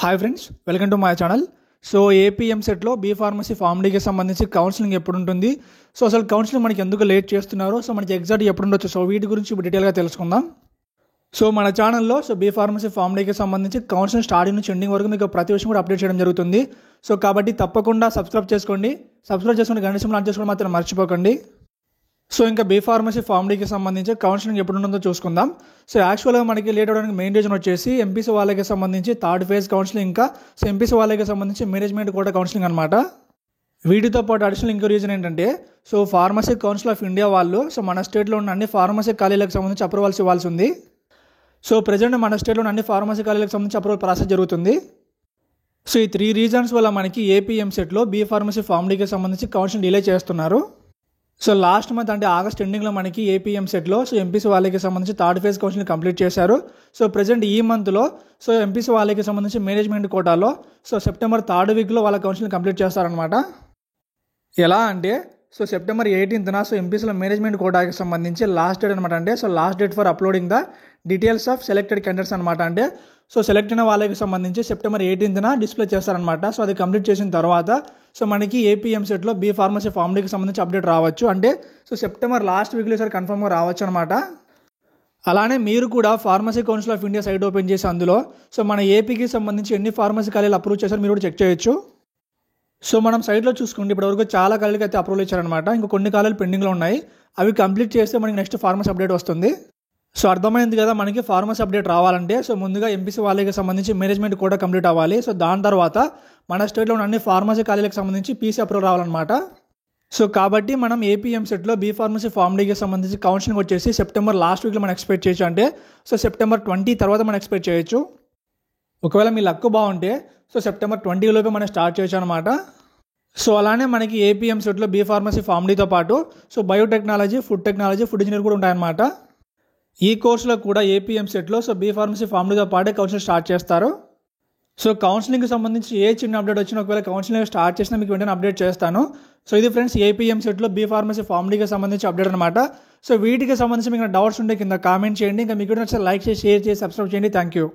Hi friends, welcome to my channel. So ఏపీఎంసెట్లో B pharmacy pharm డీకి సంబంధించి counselling ఎప్పుడు ఉంటుంది, సో అసలు కౌన్సిలింగ్ మనకి ఎందుకు లేట్ చేస్తున్నారు, సో మనకి ఎగ్జాక్ట్ ఎప్పుడు ఉండొచ్చు, సో వీటి గురించి ఇప్పుడు డీటెయిల్గా తెలుసుకుందాం. సో మన ఛానల్లో బీ ఫార్మసీ ఫార్మ్ డీకి సంబంధించి కౌన్సిలింగ్ స్టార్టింగ్ నుంచి ఎండింగ్ వరకు మీకు ప్రతి విషయం కూడా అప్డేట్ చేయడం జరుగుతుంది. సో కాబట్టి తప్పకుండా సబ్స్క్రైబ్ చేసుకొని గంట సింబల్ ఆన్ చేసుకోవడం మాత్రం మర్చిపోకండి. సో ఇంకా బీ ఫార్మసీ ఫార్మ్ డీకి సంబంధించి కౌన్సిలింగ్ ఎప్పుడు ఉంటుందో చూసుకుందాం. సో యాక్చువల్గా మనకి లేట్ అవ్వడానికి మెయిన్ రీజన్ వచ్చేసి ఎంపీసీ వాళ్ళకి సంబంధించి థర్డ్ ఫేజ్ కౌన్సిలింగ్, ఇంకా సో ఎంపీసీ వాళ్ళకి సంబంధించి మేనేజ్మెంట్ కూడా కౌన్సిలింగ్ అనమాట. వీటితో పాటు అడిషనల్ ఇంకో రీజన్ ఏంటంటే, so pharmacy council of India వాళ్ళు సో మన స్టేట్లో ఉన్న అన్ని ఫార్మసీ ఖాళీలకు సంబంధించి అప్రూవల్స్ ఇవ్వాల్సి ఉంది. సో ప్రజెంట్ మన స్టేట్లో ఉన్న అన్ని ఫార్మసీ ఖాళీలకు సంబంధించి అప్రూవల్ ప్రాసెస్ జరుగుతుంది. సో ఈ 3 రీజన్స్ వల్ల మనకి ఏపీఎంసెట్లో బీ ఫార్మసీ ఫార్మ్ డీకి సంబంధించి కౌన్సిలింగ్ డిలే చేస్తున్నారు. సో లాస్ట్ మంత్ అంటే ఆగస్ట్ ఎండింగ్లో మనకి ఏపీఎంసెట్లో సో ఎంపీసీ వాళ్ళకి సంబంధించి థర్డ్ ఫేజ్ కౌన్సిలింగ్ కంప్లీట్ చేశారు. సో ప్రజెంట్ ఈ మంత్లో సో ఎంపీసీ వాళ్ళకి సంబంధించి మేనేజ్మెంట్ కోటాలో సో సెప్టెంబర్ 3rd వీక్లో వాళ్ళ కౌన్సిలింగ్ కంప్లీట్ చేస్తారనమాట. ఎలా అంటే సో సెప్టెంబర్ 18న సో ఎంపీసీలో మేనేజ్మెంట్ కోటాకి సంబంధించి లాస్ట్ డేట్ అనమాట. అంటే so last date for uploading the details of selected candidates అనమాట. అంటే సో సెలెక్ట్ అయిన వాళ్ళకి సంబంధించి సెప్టెంబర్ 18న డిస్ప్లే చేస్తారనమాట. సో అది కంప్లీట్ చేసిన తర్వాత సో మనకి ఏపీఎంసెట్లో బీ ఫార్మసీ ఫార్మ్ డీకి సంబంధించి అప్డేట్ రావచ్చు. అంటే సో సెప్టెంబర్ లాస్ట్ వీక్లో సార్ కన్ఫర్మ్గా రావచ్చు అనమాట. అలానే మీరు కూడా pharmacy council of India site open చేసి అందులో సో మన ఏపీకి సంబంధించి ఎన్ని ఫార్మసీ ఖాళీలు అప్రూవ్ చేశారు మీరు కూడా చెక్ చేయొచ్చు. సో మనం సైట్లో చూసుకుంటే ఇప్పటివరకు చాలా ఖాళీలకి అయితే అప్రూవల్ ఇచ్చారనమాట. ఇంకా కొన్ని ఖాళీలు పెండింగ్లో ఉన్నాయి. అవి కంప్లీట్ చేస్తే మనకి నెక్స్ట్ ఫార్మసీ అప్డేట్ వస్తుంది. సో అర్థమైంది కదా, మనకి ఫార్మసీ అప్డేట్ రావాలంటే సో ముందుగా ఎంపీసీ వాళ్ళకి సంబంధించి మేనేజ్మెంట్ కూడా కంప్లీట్ అవ్వాలి. సో దాని తర్వాత మన స్టేట్లో ఉన్న అన్ని ఫార్మసీ ఖాళీలకు సంబంధించి పీసీ అప్రూవల్ రావాలన్నమాట. సో కాబట్టి మనం ఏపీఎంసెట్లో బీ ఫార్మసీ ఫార్మ్ డీకి సంబంధించి కౌన్సిలింగ్ వచ్చేసి సెప్టెంబర్ లాస్ట్ వీక్లో మనం ఎక్స్పెక్ట్ చేయొచ్చు. అంటే సో సెప్టెంబర్ 20 తర్వాత మనం ఎక్స్పెక్ట్ చేయొచ్చు. ఒకవేళ మీ లక్ బాగుంటే సో సెప్టెంబర్ 20 లోపే మనం స్టార్ట్ చేయొచ్చు అనమాట. సో అలానే మనకి ఏపీఎంసెట్లో బీ ఫార్మసీ ఫార్మ్ డీతో పాటు so biotechnology, food technology, food engineer కూడా ఉంటాయన్నమాట. ఈ కోర్సులో కూడా ఏపీఎంసెట్లో సో బీ ఫార్మసీ ఫార్మ్ డీతో పాటే కౌన్సిలింగ్ స్టార్ట్ చేస్తారు. సో కౌన్సిలింగ్కి సంబంధించి ఏ చిన్న అప్డేట్ వచ్చినా ఒకవేళ కౌన్సిలింగ్ స్టార్ట్ చేసినా మీకు వెంటనే అప్డేట్ చేస్తాను. సో ఇది ఫ్రెండ్స్ ఏపీఎంసెట్లో బీ ఫార్మసీ ఫార్మ్ డీకి సంబంధించి అప్డేట్ అనమాట. సో వీటికి సంబంధించి మీకు డౌట్స్ ఉంటే కింద కామెంట్ చేయండి. ఇంకా మీకు నచ్చితే లైక్ చేసి, షేర్ చేసి, సబ్స్క్రైబ్ చేయండి. Thank you.